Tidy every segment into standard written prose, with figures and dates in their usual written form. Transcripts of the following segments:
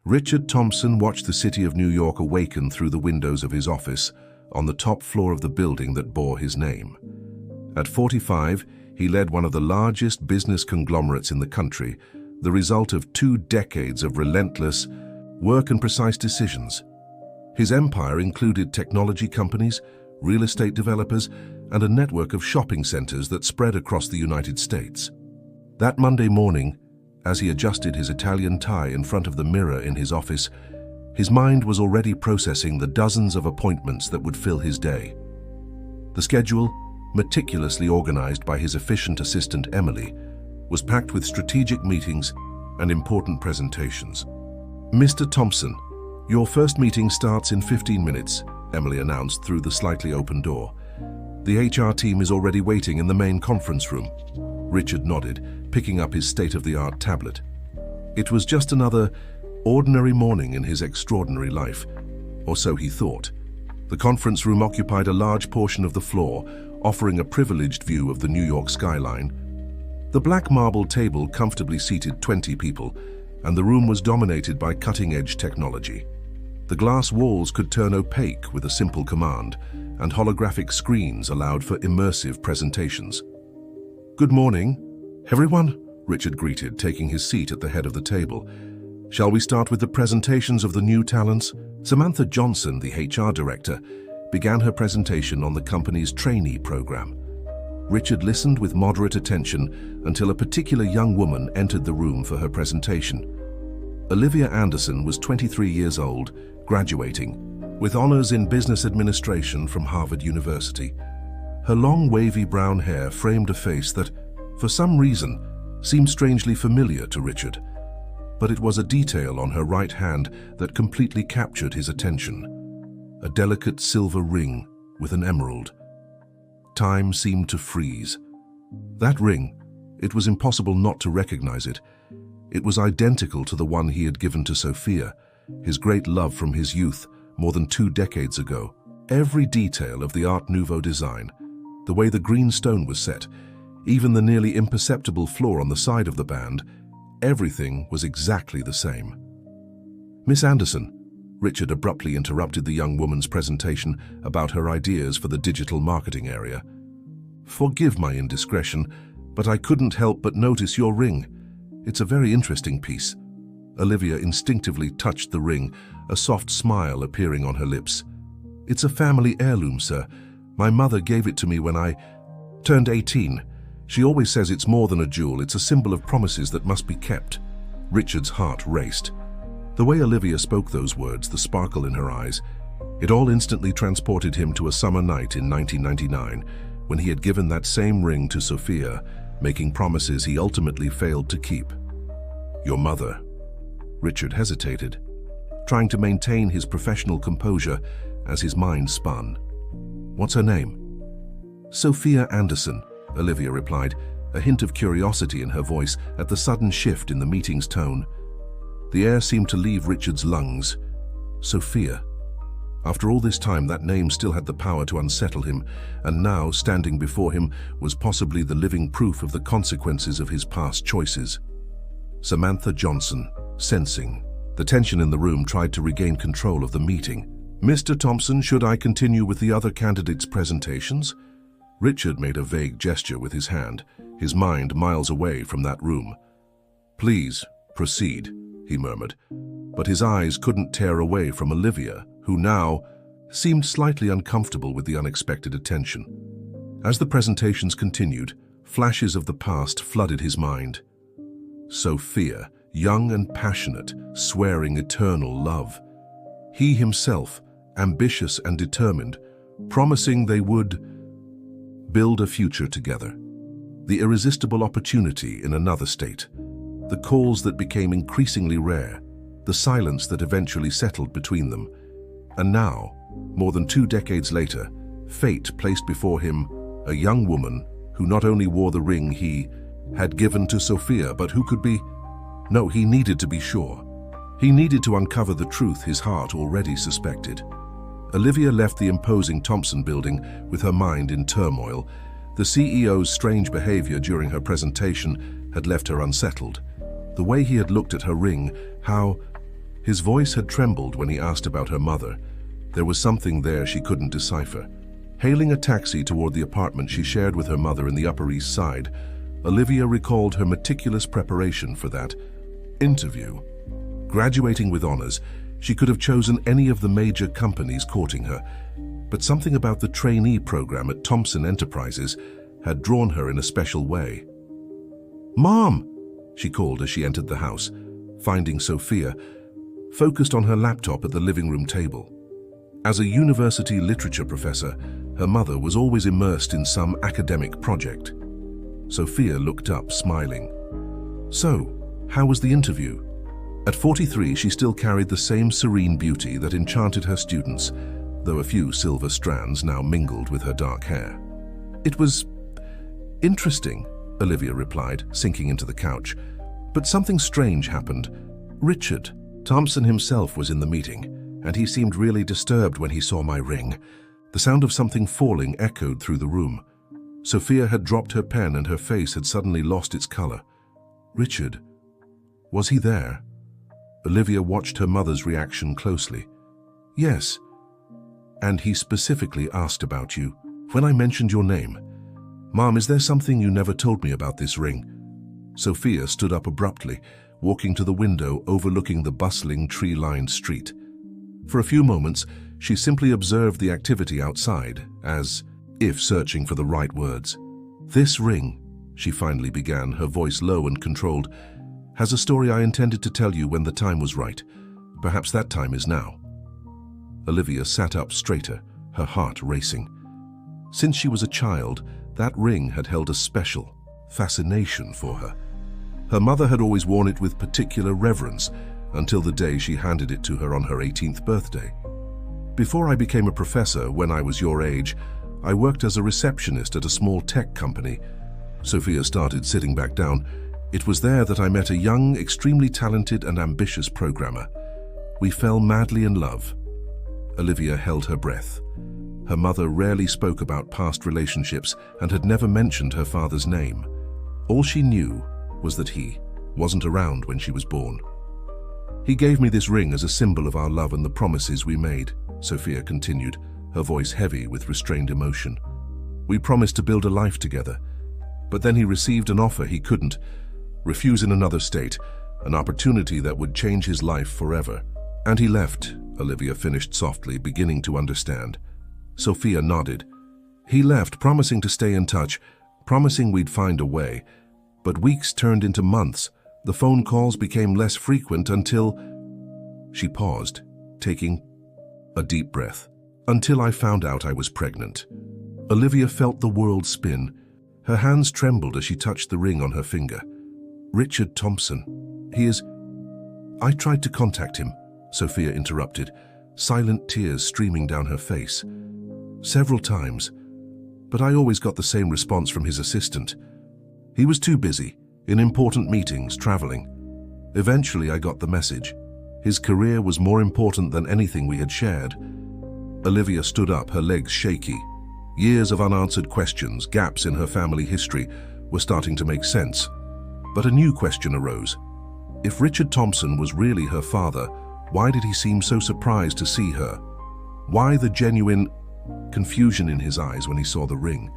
Richard Thompson watched the city of New York awaken through the windows of his office on the top floor of the building that bore his name. At 45, he led one of the largest business conglomerates in the country, the result of 2 decades of relentless work and precise decisions. His empire included technology companies, real estate developers, and a network of shopping centers that spread across the United States. That Monday morning, as he adjusted his Italian tie in front of the mirror in his office, his mind was already processing the dozens of appointments that would fill his day. The schedule, meticulously organized by his efficient assistant Emily, was packed with strategic meetings and important presentations. "Mr. Thompson, your first meeting starts in 15 minutes, Emily announced through the slightly open door. "The HR team is already waiting in the main conference room." Richard nodded, picking up his state-of-the-art tablet. It was just another ordinary morning in his extraordinary life, or so he thought. The conference room occupied a large portion of the floor, offering a privileged view of the New York skyline. The black marble table comfortably seated 20 people, and the room was dominated by cutting-edge technology. The glass walls could turn opaque with a simple command, and holographic screens allowed for immersive presentations. "Good morning, everyone," Richard greeted, taking his seat at the head of the table. "Shall we start with the presentations of the new talents?" Samantha Johnson, the HR director, began her presentation on the company's trainee program. Richard listened with moderate attention until a particular young woman entered the room for her presentation. Olivia Anderson was 23 years old, graduating, with honors in business administration from Harvard University. Her long, wavy brown hair framed a face that, for some reason, seemed strangely familiar to Richard. But it was a detail on her right hand that completely captured his attention. A delicate silver ring with an emerald. Time seemed to freeze. That ring, it was impossible not to recognize it. It was identical to the one he had given to Sophia, his great love from his youth, more than 2 decades ago. Every detail of the Art Nouveau design, the way the green stone was set, even the nearly imperceptible flaw on the side of the band, everything was exactly the same. "Miss Anderson," Richard abruptly interrupted the young woman's presentation about her ideas for the digital marketing area. "Forgive my indiscretion, but I couldn't help but notice your ring. It's a very interesting piece." Olivia instinctively touched the ring, a soft smile appearing on her lips. "It's a family heirloom, sir. My mother gave it to me when I turned 18. She always says it's more than a jewel, it's a symbol of promises that must be kept." Richard's heart raced. The way Olivia spoke those words, the sparkle in her eyes, it all instantly transported him to a summer night in 1999, when he had given that same ring to Sophia, making promises he ultimately failed to keep. "Your mother." Richard hesitated, trying to maintain his professional composure as his mind spun. "What's her name?" "Sophia Anderson," Olivia replied, a hint of curiosity in her voice at the sudden shift in the meeting's tone. The air seemed to leave Richard's lungs. Sophia. After all this time, that name still had the power to unsettle him, and now, standing before him, was possibly the living proof of the consequences of his past choices. Samantha Johnson, sensing the tension in the room, tried to regain control of the meeting. "Mr. Thompson, should I continue with the other candidates' presentations?" Richard made a vague gesture with his hand, his mind miles away from that room. "Please, proceed," he murmured, but his eyes couldn't tear away from Olivia, who now seemed slightly uncomfortable with the unexpected attention. As the presentations continued, flashes of the past flooded his mind. Sophia, young and passionate, swearing eternal love. He himself, ambitious and determined, promising they would build a future together. The irresistible opportunity in another state. The calls that became increasingly rare, the silence that eventually settled between them. And now, more than 2 decades later, fate placed before him a young woman who not only wore the ring he had given to Sophia, but who could be... No, he needed to be sure. He needed to uncover the truth his heart already suspected. Olivia left the imposing Thompson building with her mind in turmoil. The CEO's strange behavior during her presentation had left her unsettled. The way he had looked at her ring, how His voice had trembled when he asked about her mother. There was something there she couldn't decipher. Hailing a taxi toward the apartment she shared with her mother in the Upper East Side, Olivia recalled her meticulous preparation for that interview. Graduating with honors, she could have chosen any of the major companies courting her, but something about the trainee program at Thompson Enterprises had drawn her in a special way. "Mom!" she called as she entered the house, finding Sophia focused on her laptop at the living room table. As a university literature professor, her mother was always immersed in some academic project. Sophia looked up, smiling. "So, how was the interview?" At 43, she still carried the same serene beauty that enchanted her students, though a few silver strands now mingled with her dark hair. "It was interesting," Olivia replied, sinking into the couch. "But something strange happened. Richard Thompson himself was in the meeting, and he seemed really disturbed when he saw my ring." The sound of something falling echoed through the room. Sophia had dropped her pen and her face had suddenly lost its color. "Richard? Was he there?" Olivia watched her mother's reaction closely. "Yes. And he specifically asked about you. When I mentioned your name, 'Mom, is there something you never told me about this ring?'" Sophia stood up abruptly, walking to the window overlooking the bustling tree-lined street. For a few moments, she simply observed the activity outside, as if searching for the right words. "This ring," she finally began, her voice low and controlled, "has a story I intended to tell you when the time was right. Perhaps that time is now." Olivia sat up straighter, her heart racing. Since she was a child, that ring had held a special fascination for her. Her mother had always worn it with particular reverence until the day she handed it to her on her 18th birthday. "Before I became a professor, when I was your age, I worked as a receptionist at a small tech company." Sophia started sitting back down. "It was there that I met a young, extremely talented and ambitious programmer. We fell madly in love." Olivia held her breath. Her mother rarely spoke about past relationships and had never mentioned her father's name. All she knew was that he wasn't around when she was born. "He gave me this ring as a symbol of our love and the promises we made," Sophia continued, her voice heavy with restrained emotion. "We promised to build a life together, but then he received an offer he couldn't refuse in another state, an opportunity that would change his life forever. And he left," Olivia finished softly, beginning to understand. Sophia nodded. "He left, promising to stay in touch, promising we'd find a way. But weeks turned into months. The phone calls became less frequent until..." She paused, taking a deep breath. "Until I found out I was pregnant." Olivia felt the world spin. Her hands trembled as she touched the ring on her finger. "Richard Thompson. He is..." "I tried to contact him," Sophia interrupted, silent tears streaming down her face. "Several times. But I always got the same response from his assistant. He was too busy, in important meetings, traveling. Eventually I got the message. His career was more important than anything we had shared." Olivia stood up, her legs shaky. Years of unanswered questions, gaps in her family history, were starting to make sense. But a new question arose. If Richard Thompson was really her father, why did he seem so surprised to see her? Why the genuine confusion in his eyes when he saw the ring?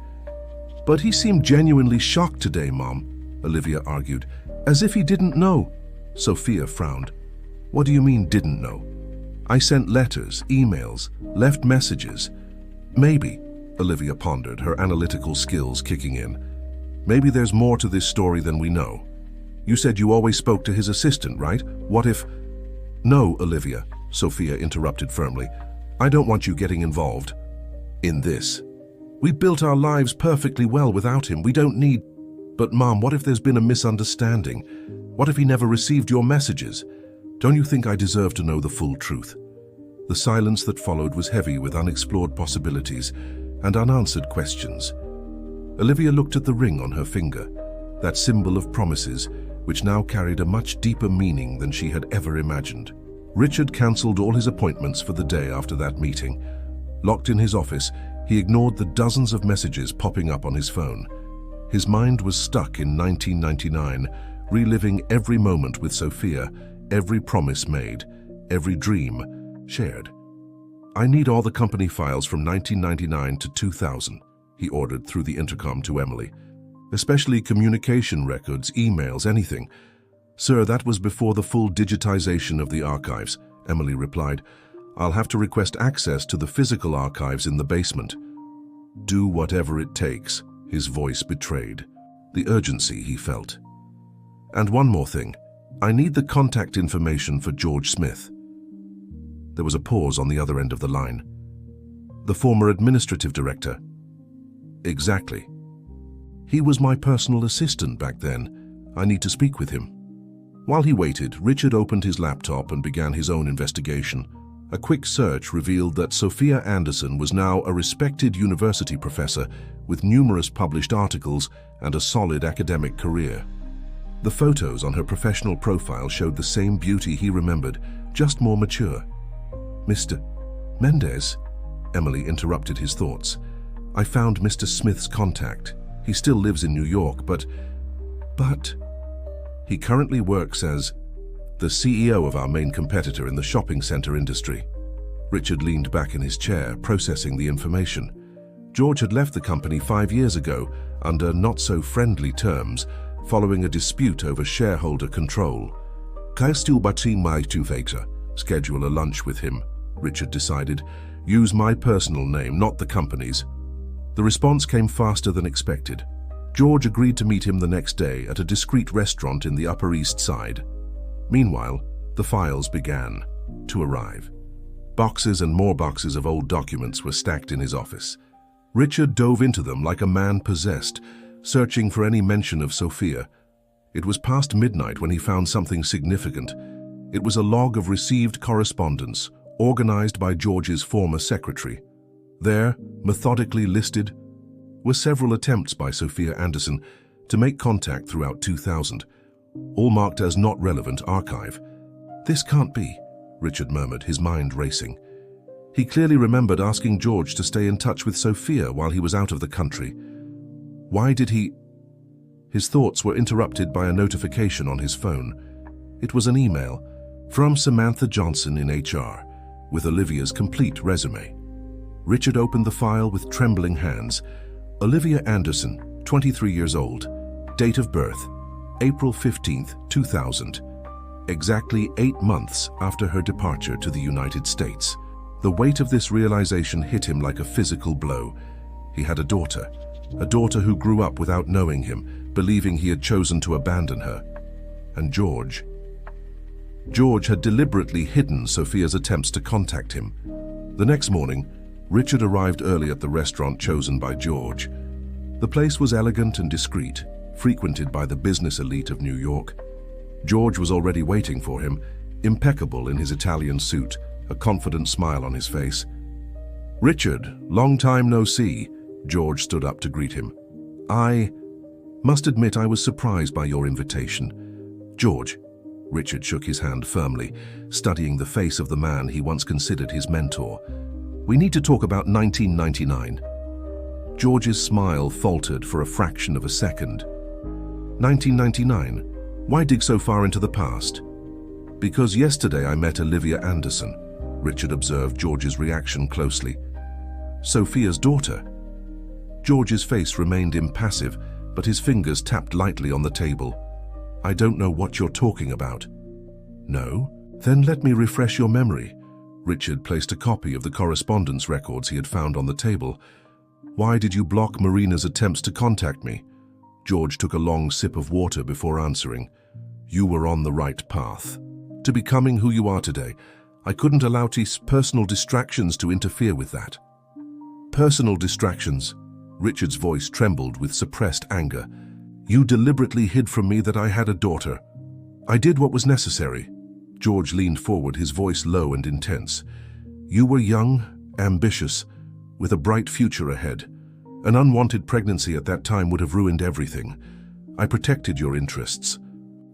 "But he seemed genuinely shocked today, Mom," Olivia argued, "as if he didn't know." Sophia frowned. "What do you mean, didn't know?" "I sent letters, emails, left messages." "Maybe," Olivia pondered, her analytical skills kicking in. "Maybe there's more to this story than we know. You said you always spoke to his assistant, right? What if..." "No, Olivia," Sophia interrupted firmly. "I don't want you getting involved in this. We built our lives perfectly well without him. We don't need..." "But Mom, what if there's been a misunderstanding? What if he never received your messages? Don't you think I deserve to know the full truth?" The silence that followed was heavy with unexplored possibilities and unanswered questions. Olivia looked at the ring on her finger, that symbol of promises, which now carried a much deeper meaning than she had ever imagined. Richard cancelled all his appointments for the day after that meeting. Locked in his office, he ignored the dozens of messages popping up on his phone. His mind was stuck in 1999, reliving every moment with Sophia, every promise made, every dream, shared. "I need all the company files from 1999 to 2000, he ordered through the intercom to Emily. "Especially communication records, emails, anything." "Sir, that was before the full digitization of the archives," Emily replied. "I'll have to request access to the physical archives in the basement." "Do whatever it takes," his voice betrayed the urgency he felt. "And one more thing. I need the contact information for George Smith." There was a pause on the other end of the line. "The former administrative director." "Exactly. He was my personal assistant back then. I need to speak with him." While he waited, Richard opened his laptop and began his own investigation. A quick search revealed that Sophia Anderson was now a respected university professor with numerous published articles and a solid academic career. The photos on her professional profile showed the same beauty he remembered, just more mature. "Mr. Mendez?" Emily interrupted his thoughts. "I found Mr. Smith's contact. He still lives in New York, but... He currently works as the CEO of our main competitor in the shopping center industry." Richard leaned back in his chair, processing the information. George had left the company 5 years ago under not-so-friendly terms, following a dispute over shareholder control. "Kyle still batting my two-factor. Schedule a lunch with him," Richard decided. "Use my personal name, not the company's." The response came faster than expected. George agreed to meet him the next day at a discreet restaurant in the Upper East Side. Meanwhile, the files began to arrive. Boxes and more boxes of old documents were stacked in his office. Richard dove into them like a man possessed, searching for any mention of Sophia. It was past midnight when he found something significant. It was a log of received correspondence, organized by George's former secretary. There, methodically listed, were several attempts by Sophia Anderson to make contact throughout 2000, all marked as not relevant archive. "This can't be," Richard murmured, his mind racing. He clearly remembered asking George to stay in touch with Sophia while he was out of the country. Why did he... His thoughts were interrupted by a notification on his phone. It was an email from Samantha Johnson in HR, with Olivia's complete resume. Richard opened the file with trembling hands. Olivia Anderson, 23 years old. Date of birth, April 15th, 2000. Exactly 8 months after her departure to the United States. The weight of this realization hit him like a physical blow. He had a daughter who grew up without knowing him, believing he had chosen to abandon her. And George had deliberately hidden Sophia's attempts to contact him. The next morning, Richard arrived early at the restaurant chosen by George. The place was elegant and discreet, frequented by the business elite of New York. George was already waiting for him, impeccable in his Italian suit, a confident smile on his face. "Richard, long time no see," George stood up to greet him. "I must admit I was surprised by your invitation." "George," Richard shook his hand firmly, studying the face of the man he once considered his mentor. "We need to talk about 1999. George's smile faltered for a fraction of a second. 1999? Why dig so far into the past?" "Because yesterday I met Olivia Anderson," Richard observed George's reaction closely. "Sophia's daughter." George's face remained impassive, but his fingers tapped lightly on the table. "I don't know what you're talking about." "No? Then let me refresh your memory." Richard placed a copy of the correspondence records he had found on the table. "Why did you block Marina's attempts to contact me?" George took a long sip of water before answering. "You were on the right path to becoming who you are today. I couldn't allow personal distractions to interfere with that." "Personal distractions?" Richard's voice trembled with suppressed anger. "You deliberately hid from me that I had a daughter." "I did what was necessary." George leaned forward, his voice low and intense. "You were young, ambitious, with a bright future ahead. An unwanted pregnancy at that time would have ruined everything. I protected your interests."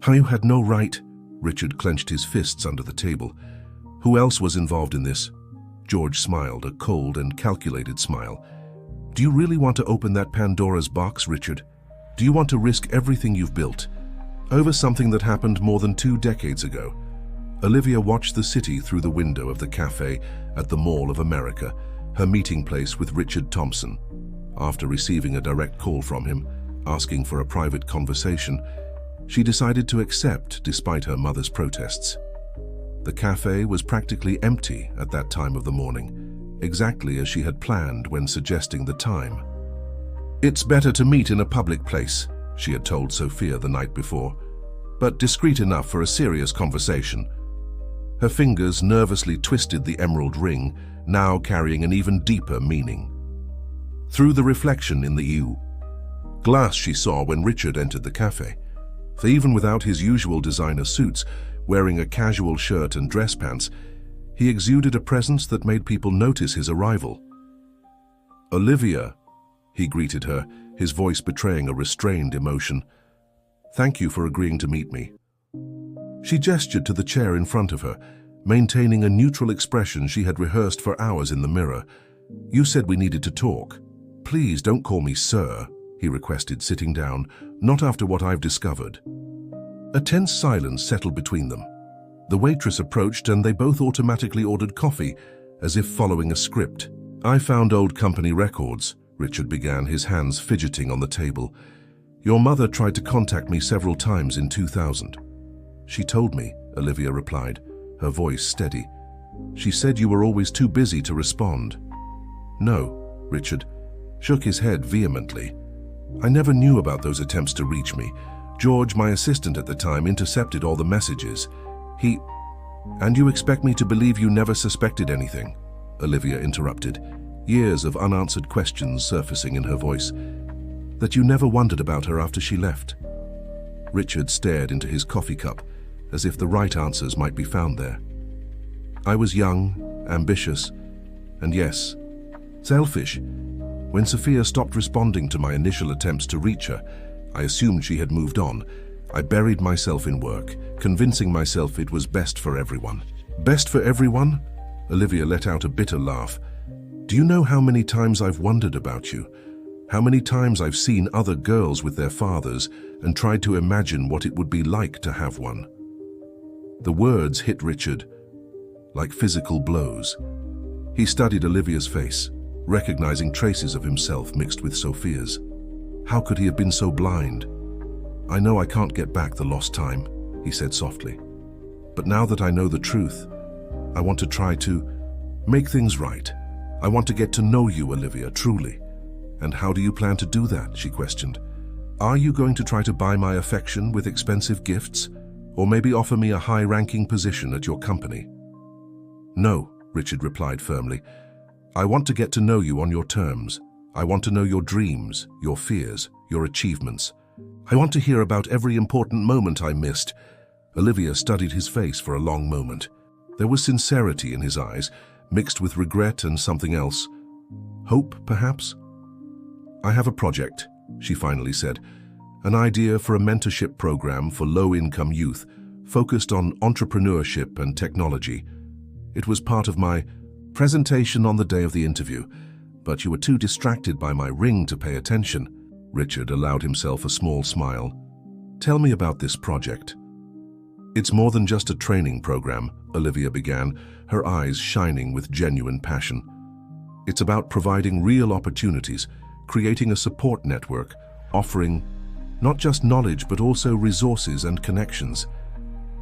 "You had no right." Richard clenched his fists under the table. "Who else was involved in this?" George smiled, a cold and calculated smile. "Do you really want to open that Pandora's box, Richard? Do you want to risk everything you've built over something that happened more than 2 decades ago? Olivia watched the city through the window of the cafe at the Mall of America, her meeting place with Richard Thompson. After receiving a direct call from him, asking for a private conversation, she decided to accept despite her mother's protests. The cafe was practically empty at that time of the morning, exactly as she had planned when suggesting the time. "It's better to meet in a public place," she had told Sophia the night before, "but discreet enough for a serious conversation." Her fingers nervously twisted the emerald ring, now carrying an even deeper meaning. Through the reflection in the glass she saw when Richard entered the cafe, for even without his usual designer suits, wearing a casual shirt and dress pants, he exuded a presence that made people notice his arrival. "Olivia," he greeted her, his voice betraying a restrained emotion. "Thank you for agreeing to meet me." She gestured to the chair in front of her, maintaining a neutral expression she had rehearsed for hours in the mirror. "You said we needed to talk. Please don't call me sir," he requested, sitting down, "not after what I've discovered." A tense silence settled between them. The waitress approached and they both automatically ordered coffee, as if following a script. "I found old company records," Richard began, his hands fidgeting on the table. "Your mother tried to contact me several times in 2000. "She told me," Olivia replied, her voice steady. "She said you were always too busy to respond." "No," Richard shook his head vehemently. "I never knew about those attempts to reach me. George, my assistant at the time, intercepted all the messages. And you expect me to believe you never suspected anything?" Olivia interrupted, years of unanswered questions surfacing in her voice. "That you never wondered about her after she left?" Richard stared into his coffee cup, as if the right answers might be found there. "I was young, ambitious, and yes, selfish. When Sophia stopped responding to my initial attempts to reach her, I assumed she had moved on. I buried myself in work, convincing myself it was best for everyone." "Best for everyone?" Olivia let out a bitter laugh. "Do you know how many times I've wondered about you? How many times I've seen other girls with their fathers and tried to imagine what it would be like to have one?" The words hit Richard like physical blows. He studied Olivia's face, recognizing traces of himself mixed with Sophia's. How could he have been so blind? "I know I can't get back the lost time," he said softly. "But now that I know the truth, I want to try to make things right. I want to get to know you, Olivia, truly." "And how do you plan to do that?" she questioned. "Are you going to try to buy my affection with expensive gifts? Or maybe offer me a high-ranking position at your company?" "No," Richard replied firmly. "I want to get to know you on your terms. I want to know your dreams, your fears, your achievements. I want to hear about every important moment I missed." Olivia studied his face for a long moment. There was sincerity in his eyes, mixed with regret and something else. Hope, perhaps? "I have a project," she finally said. "An idea for a mentorship program for low-income youth, focused on entrepreneurship and technology. It was part of my presentation on the day of the interview, but you were too distracted by my ring to pay attention." Richard allowed himself a small smile. "Tell me about this project." "It's more than just a training program," Olivia began, her eyes shining with genuine passion. "It's about providing real opportunities, creating a support network, offering not just knowledge but also resources and connections."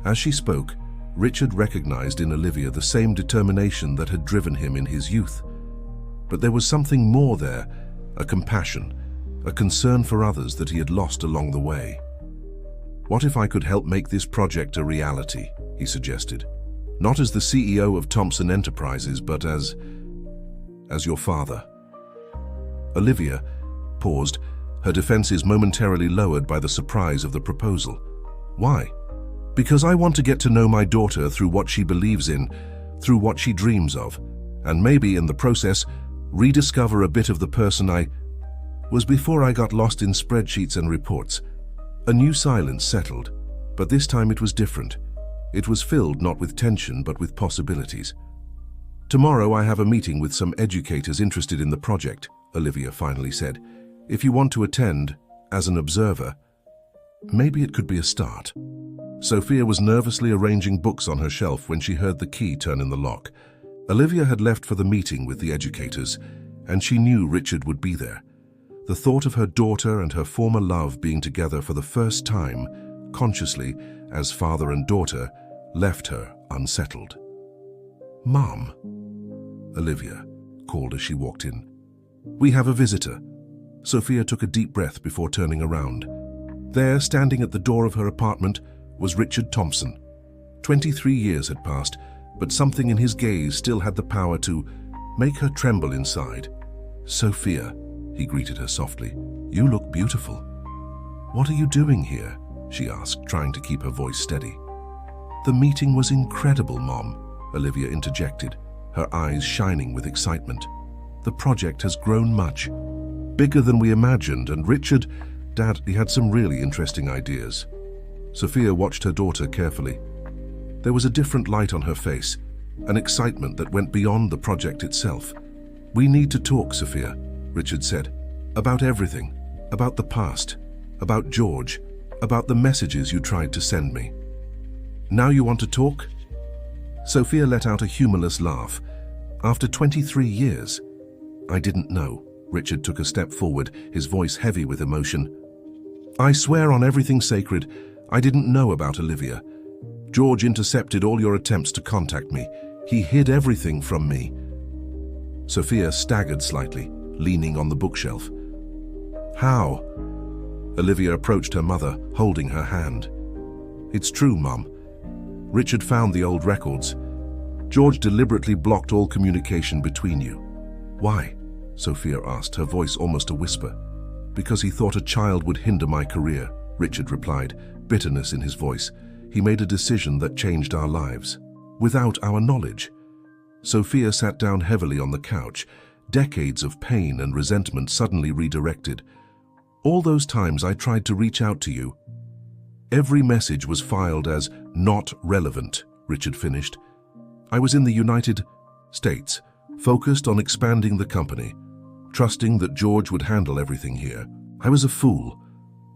As she spoke, Richard recognized in Olivia the same determination that had driven him in his youth. But there was something more there, a compassion, a concern for others that he had lost along the way. "What if I could help make this project a reality?" he suggested. "Not as the CEO of Thompson Enterprises, but as your father." Olivia paused, her defenses momentarily lowered by the surprise of the proposal. "Why?" "Because I want to get to know my daughter through what she believes in, through what she dreams of, and maybe in the process, rediscover a bit of the person I was before I got lost in spreadsheets and reports." A new silence settled, but this time it was different. It was filled not with tension but with possibilities. "Tomorrow I have a meeting with some educators interested in the project," Olivia finally said. "If you want to attend, as an observer, maybe it could be a start." Sophia was nervously arranging books on her shelf when she heard the key turn in the lock. Olivia had left for the meeting with the educators, and she knew Richard would be there. The thought of her daughter and her former love being together for the first time, consciously, as father and daughter, left her unsettled. "Mom," Olivia called as she walked in. "We have a visitor." Sophia took a deep breath before turning around. There, standing at the door of her apartment, was Richard Thompson. 23 years had passed, but something in his gaze still had the power to make her tremble inside. "Sophia," he greeted her softly, "you look beautiful." "What are you doing here?" she asked, trying to keep her voice steady. "The meeting was incredible, Mom," Olivia interjected, her eyes shining with excitement. "The project has grown much, bigger than we imagined, and Richard, Dad, he had some really interesting ideas." Sophia watched her daughter carefully. There was a different light on her face, an excitement that went beyond the project itself. "We need to talk, Sophia," Richard said, "about everything, about the past, about George, about the messages you tried to send me." "Now you want to talk?" Sophia let out a humorless laugh. "After 23 years? I didn't know." Richard took a step forward, his voice heavy with emotion. "I swear on everything sacred, I didn't know about Olivia. George intercepted all your attempts to contact me. He hid everything from me." Sophia staggered slightly, leaning on the bookshelf. "How?" Olivia approached her mother, holding her hand. "It's true, Mum. Richard found the old records. George deliberately blocked all communication between you." "Why?" Sophia asked, her voice almost a whisper. "Because he thought a child would hinder my career," Richard replied, bitterness in his voice. "He made a decision that changed our lives, without our knowledge." Sophia sat down heavily on the couch, decades of pain and resentment suddenly redirected. "All those times I tried to reach out to you. Every message was filed as not relevant," Richard finished. "I was in the United States, focused on expanding the company, trusting that George would handle everything here. I was a fool."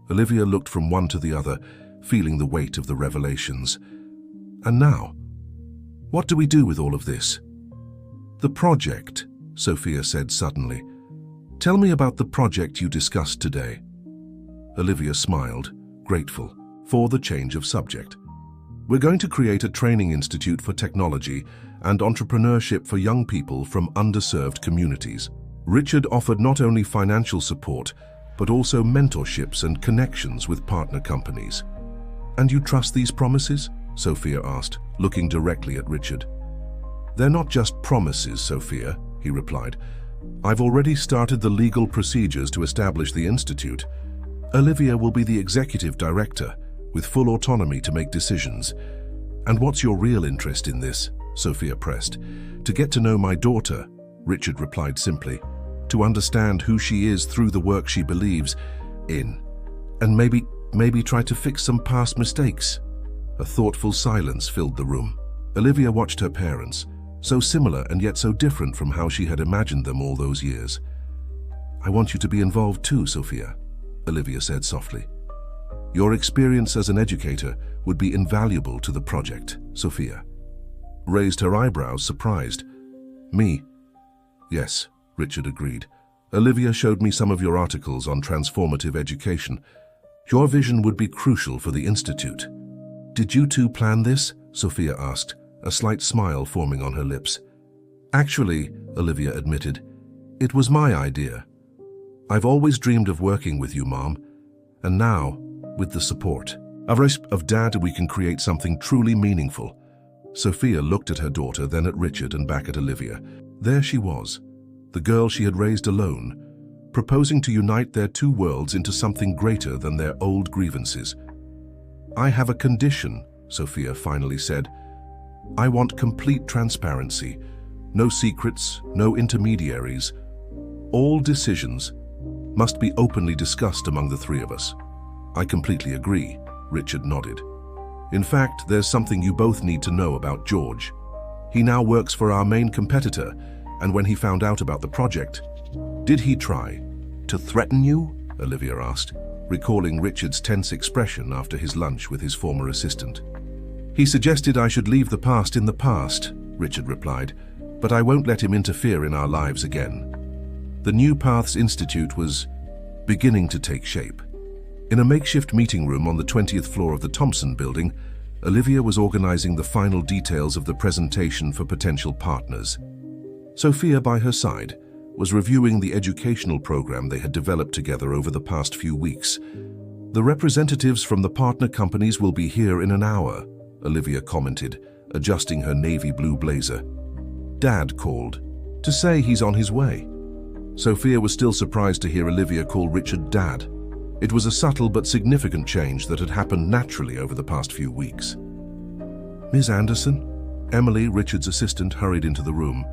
Olivia looked from one to the other, feeling the weight of the revelations. "And now, what do we do with all of this?" "The project," Sophia said suddenly. "Tell me about the project you discussed today." Olivia smiled, grateful for the change of subject. "We're going to create a training institute for technology and entrepreneurship for young people from underserved communities." Richard offered not only financial support, but also mentorships and connections with partner companies. "And you trust these promises?" Sophia asked, looking directly at Richard. "They're not just promises, Sophia," he replied. "I've already started the legal procedures to establish the institute. Olivia will be the executive director, with full autonomy to make decisions." "And what's your real interest in this?" Sophia pressed. "To get to know my daughter," Richard replied simply. "To understand who she is through the work she believes in. And maybe try to fix some past mistakes." A thoughtful silence filled the room. Olivia watched her parents, so similar and yet so different from how she had imagined them all those years. "I want you to be involved too, Sophia," Olivia said softly. "Your experience as an educator would be invaluable to the project." Sophia raised her eyebrows, surprised. "Me?" "Yes," Richard agreed. "Olivia showed me some of your articles on transformative education. Your vision would be crucial for the institute." "Did you two plan this?" Sophia asked, a slight smile forming on her lips. "Actually," Olivia admitted, "it was my idea. I've always dreamed of working with you, Mom, and now, with the support of Dad, we can create something truly meaningful." Sophia looked at her daughter, then at Richard and back at Olivia. There she was, the girl she had raised alone, proposing to unite their two worlds into something greater than their old grievances. "I have a condition," Sophia finally said. "I want complete transparency. No secrets, no intermediaries. All decisions must be openly discussed among the three of us." "I completely agree," Richard nodded. "In fact, there's something you both need to know about George. He now works for our main competitor, and when he found out about the project..." "Did he try to threaten you?" Olivia asked. recalling Richard's tense expression after his lunch with his former assistant. "He suggested I should leave the past in the past," Richard replied, "but I won't let him interfere in our lives again." The New Paths Institute was beginning to take shape. In a makeshift meeting room on the 20th floor of the Thompson building, Olivia was organizing the final details of the presentation for potential partners. Sophia, by her side, was reviewing the educational program they had developed together over the past few weeks. "The representatives from the partner companies will be here in an hour," Olivia commented, adjusting her navy blue blazer. "Dad called to say he's on his way." Sophia was still surprised to hear Olivia call Richard Dad. It was a subtle but significant change that had happened naturally over the past few weeks. "Ms. Anderson?" Emily, Richard's assistant, hurried into the room.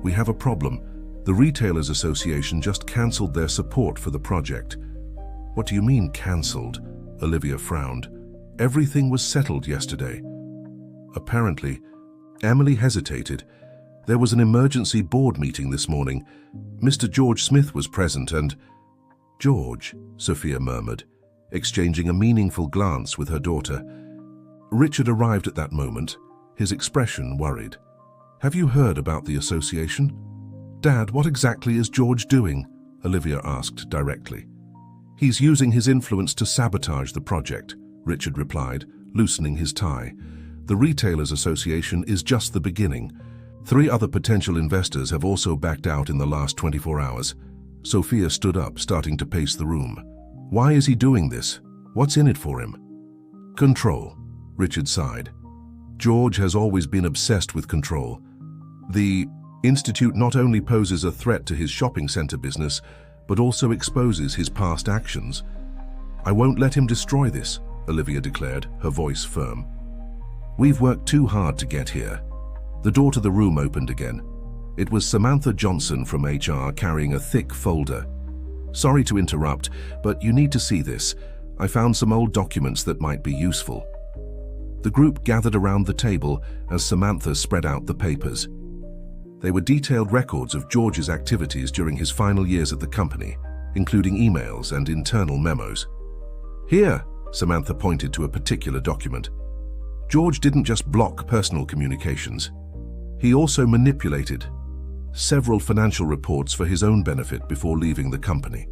"We have a problem. The Retailers Association just cancelled their support for the project." "What do you mean, cancelled?" Olivia frowned. "Everything was settled yesterday." Apparently, Emily hesitated. "There was an emergency board meeting this morning. Mr. George Smith was present and—" "George," Sophia murmured, exchanging a meaningful glance with her daughter. Richard arrived at that moment, his expression worried. "Have you heard about the association?" "Dad, what exactly is George doing?" Olivia asked directly. "He's using his influence to sabotage the project," Richard replied, loosening his tie. "The Retailers Association is just the beginning. 3 other potential investors have also backed out in the last 24 hours. Sophia stood up, starting to pace the room. "Why is he doing this? What's in it for him?" "Control," Richard sighed. "George has always been obsessed with control. The Institute not only poses a threat to his shopping center business, but also exposes his past actions." "I won't let him destroy this," Olivia declared, her voice firm. "We've worked too hard to get here." The door to the room opened again. It was Samantha Johnson from HR carrying a thick folder. "Sorry to interrupt, but you need to see this. I found some old documents that might be useful." The group gathered around the table as Samantha spread out the papers. They were detailed records of George's activities during his final years at the company, including emails and internal memos. "Here," Samantha pointed to a particular document. "George didn't just block personal communications. He also manipulated several financial reports for his own benefit before leaving the company."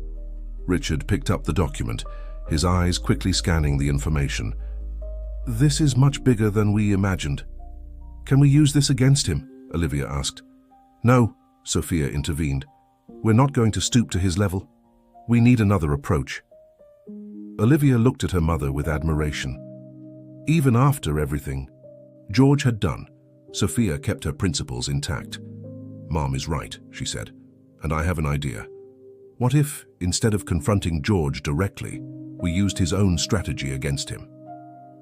Richard picked up the document, his eyes quickly scanning the information. "This is much bigger than we imagined. Can we use this against him?" Olivia asked. "No," Sophia intervened. "We're not going to stoop to his level. We need another approach." Olivia looked at her mother with admiration. Even after everything George had done, Sophia kept her principles intact. "Mom is right," she said, "and I have an idea. What if, instead of confronting George directly, we used his own strategy against him?"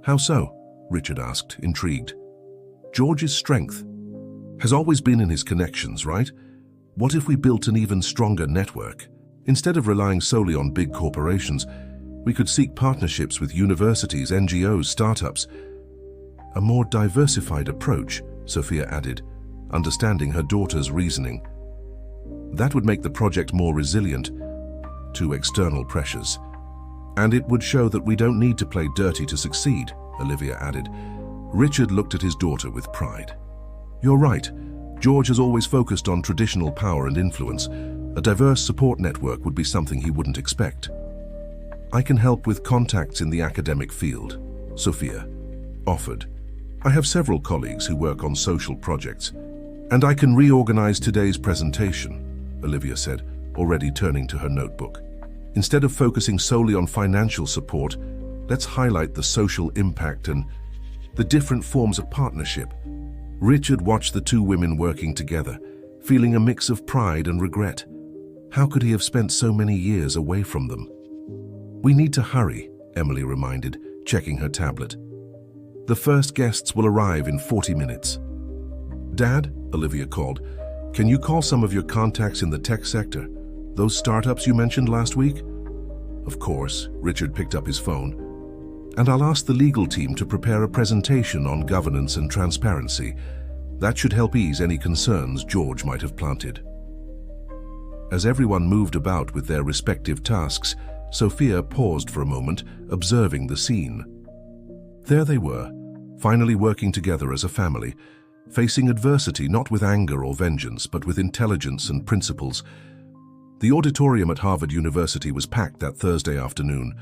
"How so?" Richard asked, intrigued. "George's strength has always been in his connections, right? What if we built an even stronger network? Instead of relying solely on big corporations, we could seek partnerships with universities, NGOs, startups." "A more diversified approach," Sophia added, understanding her daughter's reasoning. "That would make the project more resilient to external pressures. And it would show that we don't need to play dirty to succeed," Olivia added. Richard looked at his daughter with pride. "You're right. George has always focused on traditional power and influence. A diverse support network would be something he wouldn't expect." "I can help with contacts in the academic field," Sophia offered. "I have several colleagues who work on social projects, and I can reorganize today's presentation," Olivia said, already turning to her notebook. "Instead of focusing solely on financial support, let's highlight the social impact and the different forms of partnership." Richard watched the 2 women working together, feeling a mix of pride and regret. How could he have spent so many years away from them? "We need to hurry," Emily reminded, checking her tablet. "The first guests will arrive in 40 minutes. "Dad," Olivia called, "can you call some of your contacts in the tech sector? Those startups you mentioned last week?" "Of course," Richard picked up his phone. "And I'll ask the legal team to prepare a presentation on governance and transparency. That should help ease any concerns George might have planted." As everyone moved about with their respective tasks, Sophia paused for a moment, observing the scene. There they were, finally working together as a family, facing adversity not with anger or vengeance, but with intelligence and principles. The auditorium at Harvard University was packed that Thursday afternoon.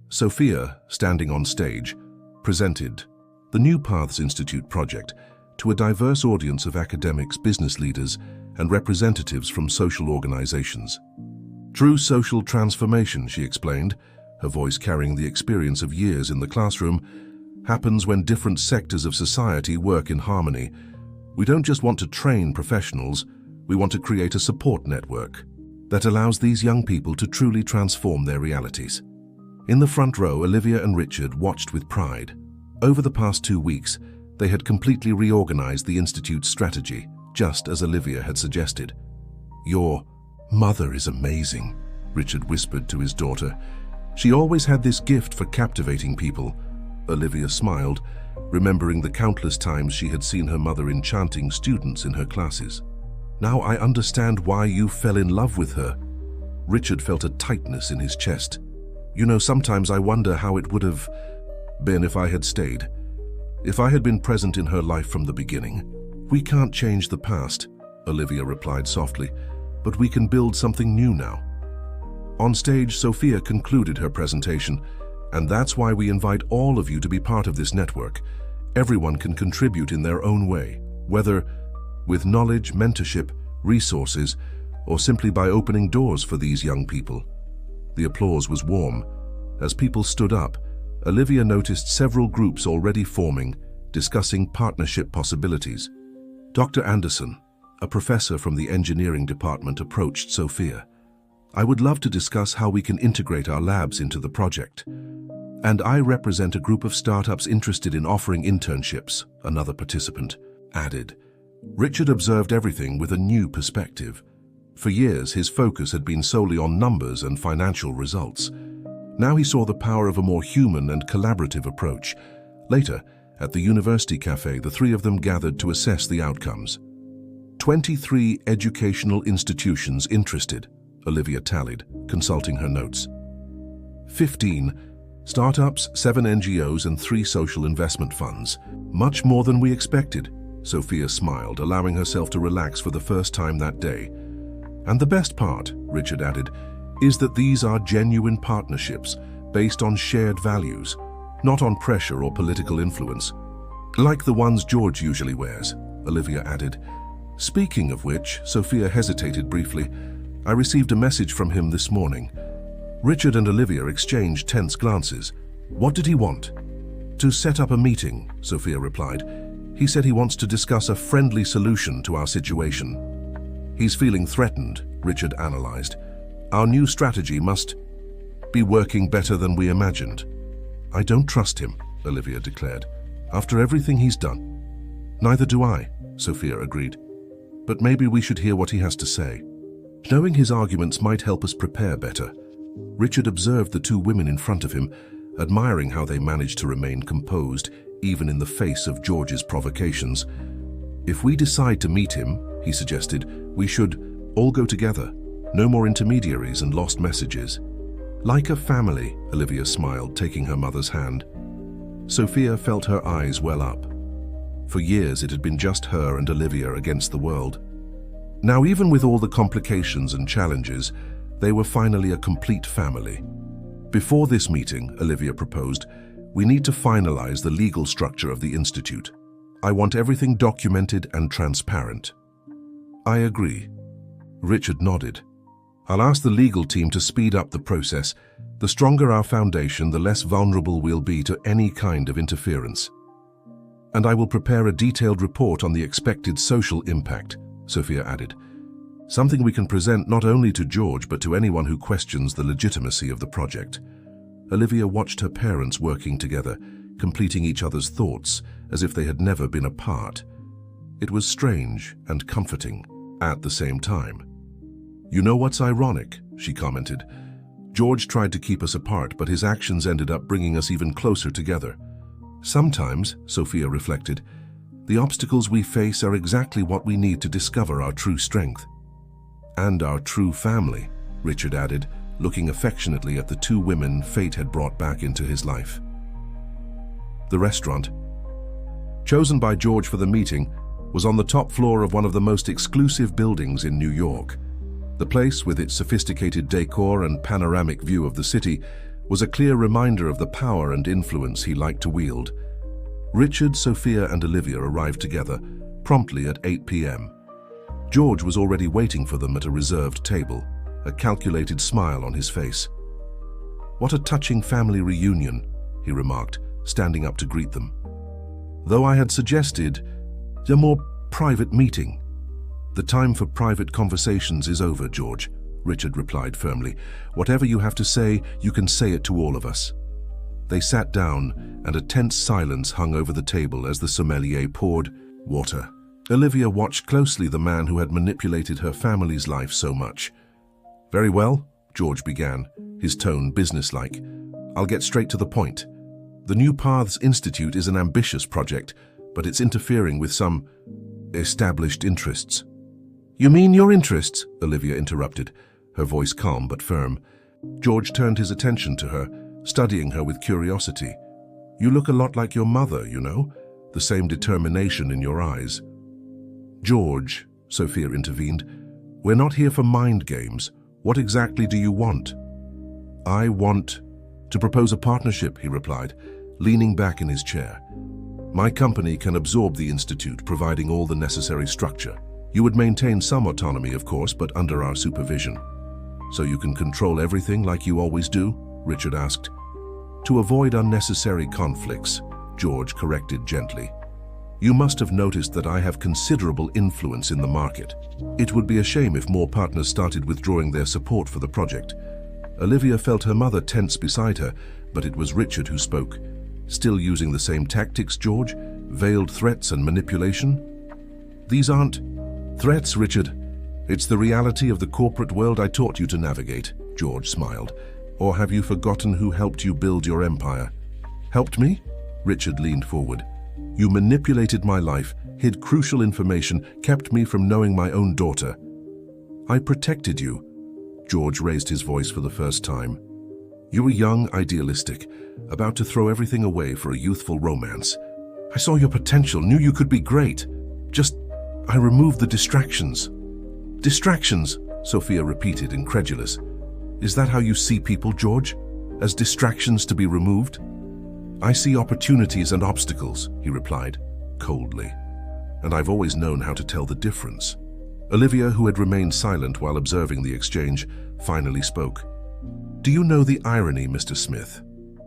Sophia, standing on stage, presented the New Paths Institute project to a diverse audience of academics, business leaders, and representatives from social organizations. True social transformation, she explained, her voice carrying the experience of years in the classroom, happens when different sectors of society work in harmony. We don't just want to train professionals, we want to create a support network that allows these young people to truly transform their realities. In the front row, Olivia and Richard watched with pride. Over the past 2 weeks, they had completely reorganized the Institute's strategy, just as Olivia had suggested. "Your mother is amazing," Richard whispered to his daughter. "She always had this gift for captivating people." Olivia smiled, remembering the countless times she had seen her mother enchanting students in her classes. "Now I understand why you fell in love with her." Richard felt a tightness in his chest. "You know, sometimes I wonder how it would have been if I had stayed. If I had been present in her life from the beginning." "We can't change the past," Olivia replied softly, "but we can build something new now." On stage, Sophia concluded her presentation, and that's why we invite all of you to be part of this network. Everyone can contribute in their own way, whether with knowledge, mentorship, resources, or simply by opening doors for these young people. The applause was warm. As people stood up, Olivia noticed several groups already forming, discussing partnership possibilities. Dr. Anderson, a professor from the engineering department, approached Sophia. "I would love to discuss how we can integrate our labs into the project." "And I represent a group of startups interested in offering internships," another participant added. Richard observed everything with a new perspective. For years, his focus had been solely on numbers and financial results. Now he saw the power of a more human and collaborative approach. Later, at the university cafe, the three of them gathered to assess the outcomes. 23 educational institutions interested, Olivia tallied, consulting her notes. 15 startups, 7 NGOs, and 3 social investment funds. Much more than we expected, Sophia smiled, allowing herself to relax for the first time that day. "And the best part," Richard added, "is that these are genuine partnerships based on shared values, not on pressure or political influence. Like the ones George usually wears," Olivia added. "Speaking of which," Sophia hesitated briefly, "I received a message from him this morning." Richard and Olivia exchanged tense glances. "What did he want?" "To set up a meeting," Sophia replied. "He said he wants to discuss a friendly solution to our situation." "He's feeling threatened," Richard analyzed. "Our new strategy must be working better than we imagined." "I don't trust him," Olivia declared, "after everything he's done." "Neither do I," Sophia agreed. "But maybe we should hear what he has to say. Knowing his arguments might help us prepare better." Richard observed the 2 women in front of him, admiring how they managed to remain composed, even in the face of George's provocations. "If we decide to meet him," he suggested, "we should all go together. No more intermediaries and lost messages." "Like a family," Olivia smiled, taking her mother's hand. Sophia felt her eyes well up. For years it had been just her and Olivia against the world. Now, even with all the complications and challenges, they were finally a complete family. "Before this meeting," Olivia proposed, "we need to finalize the legal structure of the Institute. I want everything documented and transparent." "I agree." Richard nodded. "I'll ask the legal team to speed up the process. The stronger our foundation, the less vulnerable we'll be to any kind of interference." "And I will prepare a detailed report on the expected social impact," Sophia added. "Something we can present not only to George but to anyone who questions the legitimacy of the project." Olivia watched her parents working together, completing each other's thoughts as if they had never been apart. It was strange and comforting at the same time. "You know what's ironic?" she commented. "George tried to keep us apart, but his actions ended up bringing us even closer together." "Sometimes," Sophia reflected, "the obstacles we face are exactly what we need to discover our true strength." "And our true family," Richard added, looking affectionately at the two women fate had brought back into his life. The restaurant, chosen by George for the meeting, was on the top floor of one of the most exclusive buildings in New York. The place, with its sophisticated decor and panoramic view of the city, was a clear reminder of the power and influence he liked to wield. Richard, Sophia, and Olivia arrived together, promptly at 8 p.m. George was already waiting for them at a reserved table, a calculated smile on his face. "What a touching family reunion," he remarked, standing up to greet them. "Though I had suggested a more private meeting." "The time for private conversations is over, George," Richard replied firmly. "Whatever you have to say, you can say it to all of us." They sat down, and a tense silence hung over the table as the sommelier poured water. Olivia watched closely the man who had manipulated her family's life so much. "Very well," George began, his tone businesslike. "I'll get straight to the point. The New Paths Institute is an ambitious project, but it's interfering with some established interests." "You mean your interests?" Olivia interrupted, her voice calm but firm. George turned his attention to her, studying her with curiosity. "You look a lot like your mother, you know, the same determination in your eyes." "George," Sophia intervened, "we're not here for mind games. What exactly do you want?" "I want to propose a partnership," he replied, leaning back in his chair. "My company can absorb the institute, providing all the necessary structure. You would maintain some autonomy, of course, but under our supervision." "So you can control everything like you always do?" Richard asked. "To avoid unnecessary conflicts," George corrected gently. "You must have noticed that I have considerable influence in the market. It would be a shame if more partners started withdrawing their support for the project." Olivia felt her mother tense beside her, but it was Richard who spoke. "Still using the same tactics, George? Veiled threats and manipulation?" "These aren't threats, Richard. It's the reality of the corporate world I taught you to navigate," George smiled. "Or have you forgotten who helped you build your empire?" "Helped me?" Richard leaned forward. "You manipulated my life, hid crucial information, kept me from knowing my own daughter." "I protected you." George raised his voice for the first time. "You were young, idealistic, about to throw everything away for a youthful romance. I saw your potential, knew you could be great. I removed the distractions." "Distractions?" Sophia repeated, incredulous. "Is that how you see people, George? As distractions to be removed?" "I see opportunities and obstacles," he replied, coldly. "And I've always known how to tell the difference." Olivia, who had remained silent while observing the exchange, finally spoke. "Do you know the irony, Mr. Smith?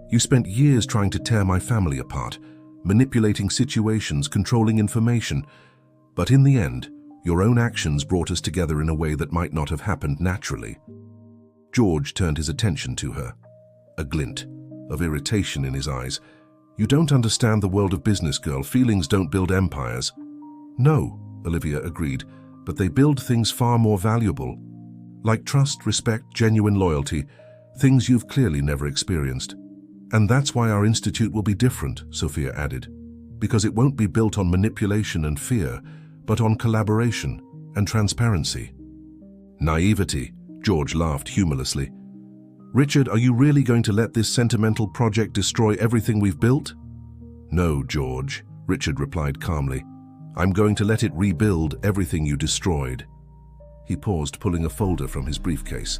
You spent years trying to tear my family apart, manipulating situations, controlling information. But in the end, your own actions brought us together in a way that might not have happened naturally." George turned his attention to her, a glint of irritation in his eyes. "You don't understand the world of business, girl. Feelings don't build empires." "No," Olivia agreed, "but they build things far more valuable, like trust, respect, genuine loyalty, things you've clearly never experienced." "And that's why our institute will be different," Sophia added, "because it won't be built on manipulation and fear, but on collaboration and transparency." "Naivety," George laughed humorlessly. "Richard, are you really going to let this sentimental project destroy everything we've built?" "No, George," Richard replied calmly. "I'm going to let it rebuild everything you destroyed." He paused, pulling a folder from his briefcase.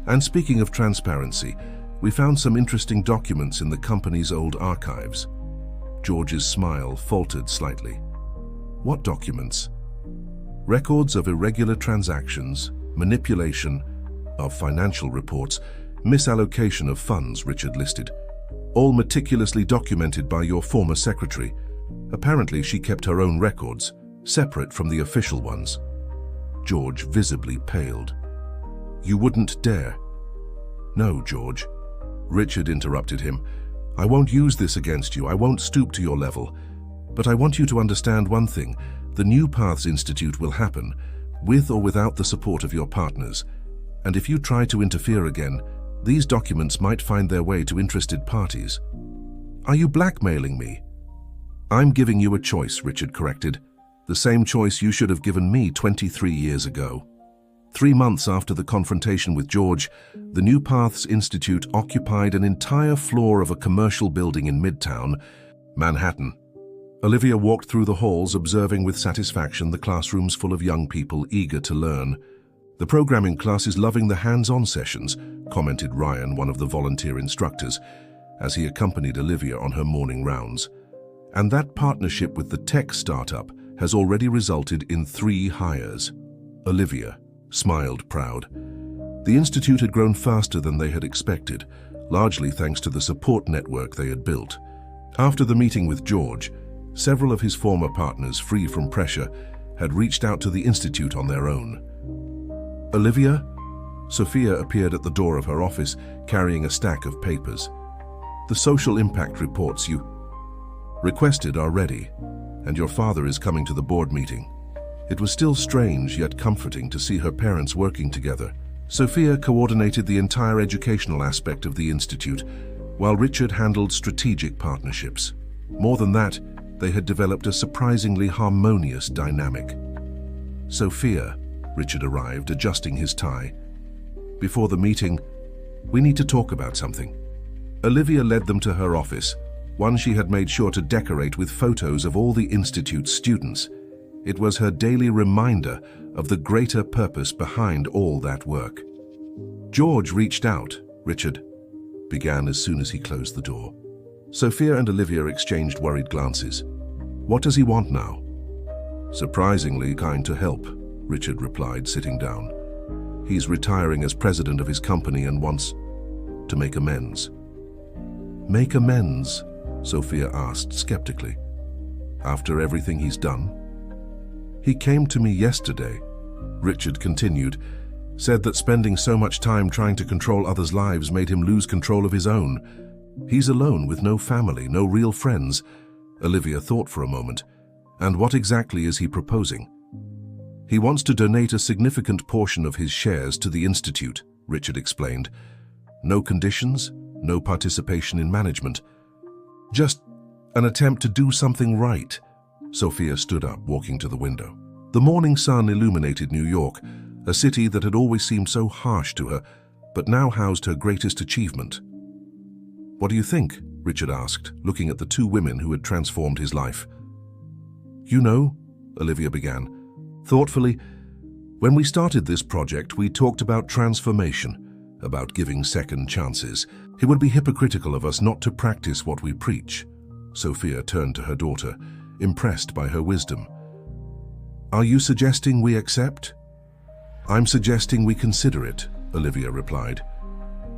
"And speaking of transparency, we found some interesting documents in the company's old archives." George's smile faltered slightly. "What documents?" "Records of irregular transactions, manipulation of financial reports, misallocation of funds," Richard listed. "All meticulously documented by your former secretary. Apparently she kept her own records, separate from the official ones." George visibly paled. "You wouldn't dare." "No, George." Richard interrupted him. "I won't use this against you. I won't stoop to your level. But I want you to understand one thing. The New Paths Institute will happen, with or without the support of your partners. And if you try to interfere again, these documents might find their way to interested parties." "Are you blackmailing me?" "I'm giving you a choice," Richard corrected. "The same choice you should have given me 23 years ago." 3 months after the confrontation with George, the New Paths Institute occupied an entire floor of a commercial building in Midtown, Manhattan. Olivia walked through the halls, observing with satisfaction the classrooms full of young people eager to learn. "The programming class is loving the hands-on sessions," commented Ryan, one of the volunteer instructors, as he accompanied Olivia on her morning rounds. "And that partnership with the tech startup has already resulted in 3 hires." Olivia smiled proud. The institute had grown faster than they had expected, largely thanks to the support network they had built. After the meeting with George, several of his former partners, free from pressure, had reached out to the institute on their own. "Olivia?" Sophia appeared at the door of her office, carrying a stack of papers. "The social impact reports you requested are ready, and your father is coming to the board meeting." It was still strange yet comforting to see her parents working together. Sophia coordinated the entire educational aspect of the institute, while Richard handled strategic partnerships. More than that, they had developed a surprisingly harmonious dynamic. "Sophia," Richard arrived, adjusting his tie. "Before the meeting, we need to talk about something." Olivia led them to her office, one she had made sure to decorate with photos of all the institute's students. It was her daily reminder of the greater purpose behind all that work. "George reached out," Richard began as soon as he closed the door. Sophia and Olivia exchanged worried glances. "What does he want now?" "Surprisingly kind to help," Richard replied, sitting down. "He's retiring as president of his company and wants to make amends." "Make amends?" Sophia asked skeptically. "After everything he's done?" "He came to me yesterday," Richard continued, "said that spending so much time trying to control others' lives made him lose control of his own. He's alone with no family, no real friends." Olivia thought for a moment. "And what exactly is he proposing?" "He wants to donate a significant portion of his shares to the institute," Richard explained. "No conditions, no participation in management. Just an attempt to do something right." Sophia stood up, walking to the window. The morning sun illuminated New York, a city that had always seemed so harsh to her, but now housed her greatest achievement. "What do you think?" Richard asked, looking at the 2 women who had transformed his life. "You know," Olivia began, thoughtfully, "when we started this project, we talked about transformation, about giving second chances. It would be hypocritical of us not to practice what we preach." Sophia turned to her daughter, impressed by her wisdom. "Are you suggesting we accept?" "I'm suggesting we consider it," Olivia replied.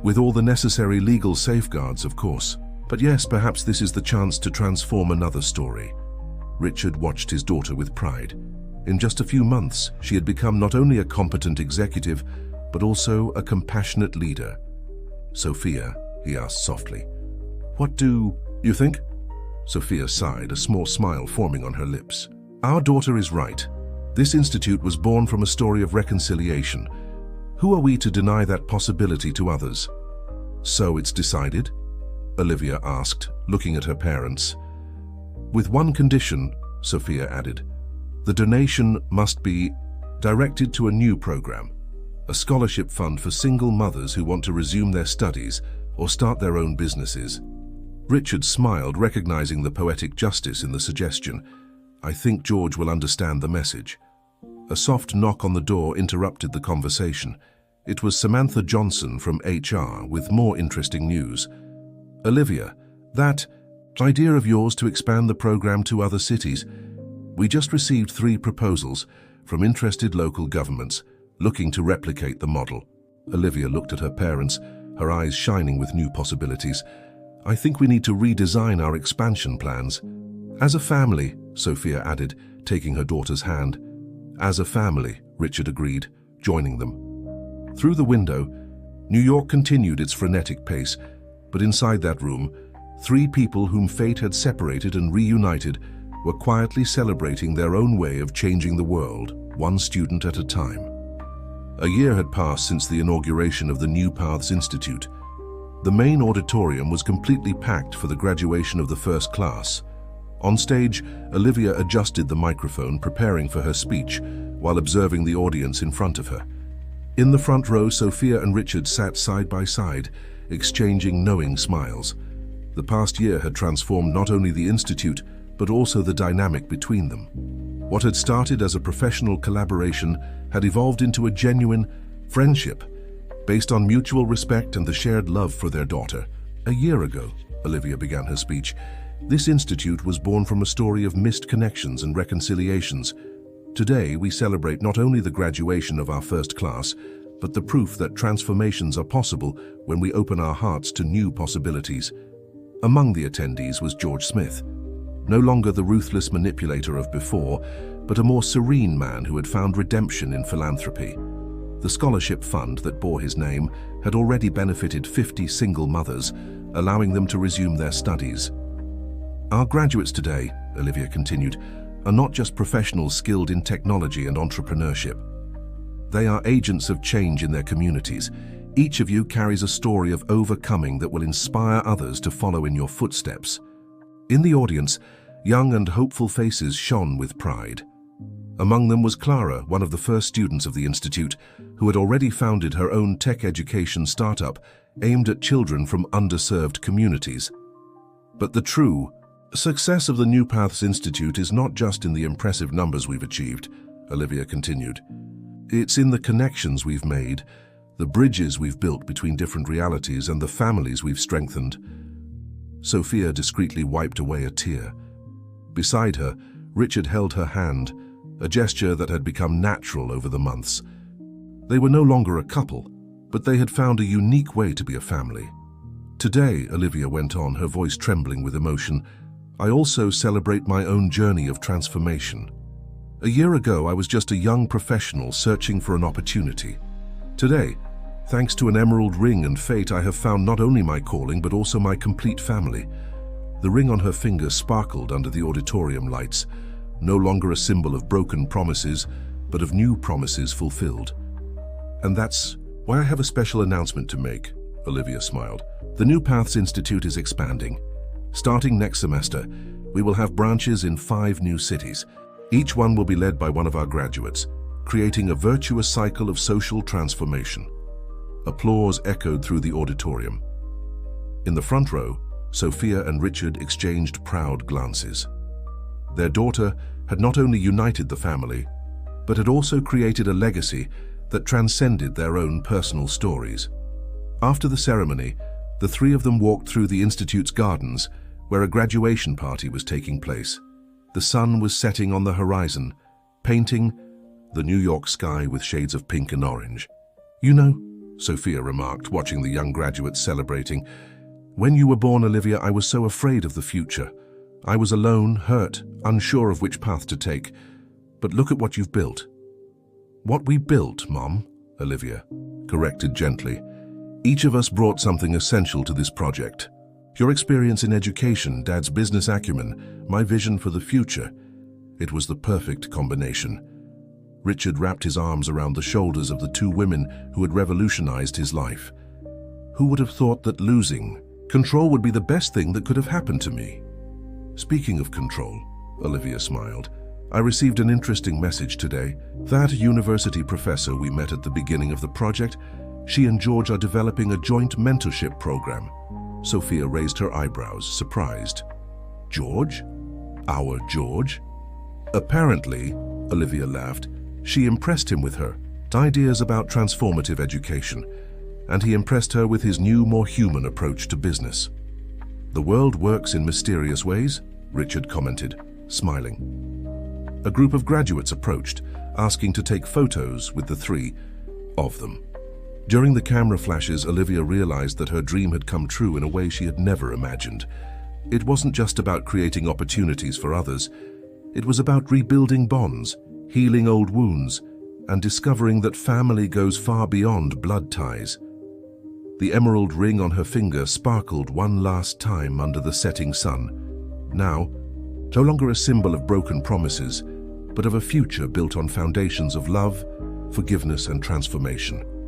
"With all the necessary legal safeguards, of course. But yes, perhaps this is the chance to transform another story." Richard watched his daughter with pride. In just a few months, she had become not only a competent executive, but also a compassionate leader. "Sophia," he asked softly, "what do you think?" Sophia sighed, a small smile forming on her lips. "Our daughter is right. This institute was born from a story of reconciliation. Who are we to deny that possibility to others?" "So it's decided?" Olivia asked, looking at her parents. "With one condition," Sophia added. "The donation must be directed to a new program, a scholarship fund for single mothers who want to resume their studies or start their own businesses." Richard smiled, recognizing the poetic justice in the suggestion. "I think George will understand the message." A soft knock on the door interrupted the conversation. It was Samantha Johnson from HR with more interesting news. "Olivia, that idea of yours to expand the program to other cities, we just received 3 proposals from interested local governments looking to replicate the model." Olivia looked at her parents, her eyes shining with new possibilities. "I think we need to redesign our expansion plans." "As a family," Sophia added, taking her daughter's hand. "As a family," Richard agreed, joining them. Through the window, New York continued its frenetic pace, but inside that room, 3 people whom fate had separated and reunited were quietly celebrating their own way of changing the world, one student at a time. A year had passed since the inauguration of the New Paths Institute. The main auditorium was completely packed for the graduation of the first class. On stage, Olivia adjusted the microphone, preparing for her speech, while observing the audience in front of her. In the front row, Sophia and Richard sat side by side, exchanging knowing smiles. The past year had transformed not only the institute, but also the dynamic between them. What had started as a professional collaboration had evolved into a genuine friendship, based on mutual respect and the shared love for their daughter. A year ago, Olivia began her speech, this institute was born from a story of missed connections and reconciliations. Today, we celebrate not only the graduation of our first class, but the proof that transformations are possible when we open our hearts to new possibilities. Among the attendees was George Smith, no longer the ruthless manipulator of before, but a more serene man who had found redemption in philanthropy. The scholarship fund that bore his name had already benefited 50 single mothers, allowing them to resume their studies. Our graduates today, Olivia continued, are not just professionals skilled in technology and entrepreneurship. They are agents of change in their communities. Each of you carries a story of overcoming that will inspire others to follow in your footsteps. In the audience, young and hopeful faces shone with pride. Among them was Clara, one of the first students of the institute, who had already founded her own tech education startup aimed at children from underserved communities. But the true success of the New Paths Institute is not just in the impressive numbers we've achieved, Olivia continued. It's in the connections we've made, the bridges we've built between different realities, and the families we've strengthened. Sophia discreetly wiped away a tear. Beside her, Richard held her hand, a gesture that had become natural over the months. They were no longer a couple, but they had found a unique way to be a family. Today, Olivia went on, her voice trembling with emotion, I also celebrate my own journey of transformation. A year ago, I was just a young professional searching for an opportunity. Today, thanks to an emerald ring and fate, I have found not only my calling, but also my complete family. The ring on her finger sparkled under the auditorium lights, no longer a symbol of broken promises, but of new promises fulfilled. And that's why I have a special announcement to make, Olivia smiled. The New Paths Institute is expanding. Starting next semester, we will have branches in 5 new cities. Each one will be led by one of our graduates, creating a virtuous cycle of social transformation. Applause echoed through the auditorium. In the front row, Sophia and Richard exchanged proud glances. Their daughter had not only united the family, but had also created a legacy that transcended their own personal stories. After the ceremony, the 3 of them walked through the Institute's gardens, where a graduation party was taking place. The sun was setting on the horizon, painting the New York sky with shades of pink and orange. You know, Sophia remarked, watching the young graduates celebrating, when you were born, Olivia, I was so afraid of the future. I was alone, hurt, unsure of which path to take. But look at what you've built. What we built, Mom, Olivia corrected gently. Each of us brought something essential to this project. Your experience in education, Dad's business acumen, my vision for the future. It was the perfect combination. Richard wrapped his arms around the shoulders of the 2 women who had revolutionized his life. Who would have thought that losing control would be the best thing that could have happened to me? Speaking of control, Olivia smiled, I received an interesting message today. That university professor we met at the beginning of the project, she and George are developing a joint mentorship program. Sophia raised her eyebrows, surprised. George? Our George? Apparently, Olivia laughed, she impressed him with her ideas about transformative education, and he impressed her with his new, more human approach to business. The world works in mysterious ways, Richard commented, smiling. A group of graduates approached, asking to take photos with the 3 of them. During the camera flashes, Olivia realized that her dream had come true in a way she had never imagined. It wasn't just about creating opportunities for others. It was about rebuilding bonds, healing old wounds, and discovering that family goes far beyond blood ties. The emerald ring on her finger sparkled one last time under the setting sun. Now, no longer a symbol of broken promises, but of a future built on foundations of love, forgiveness, and transformation.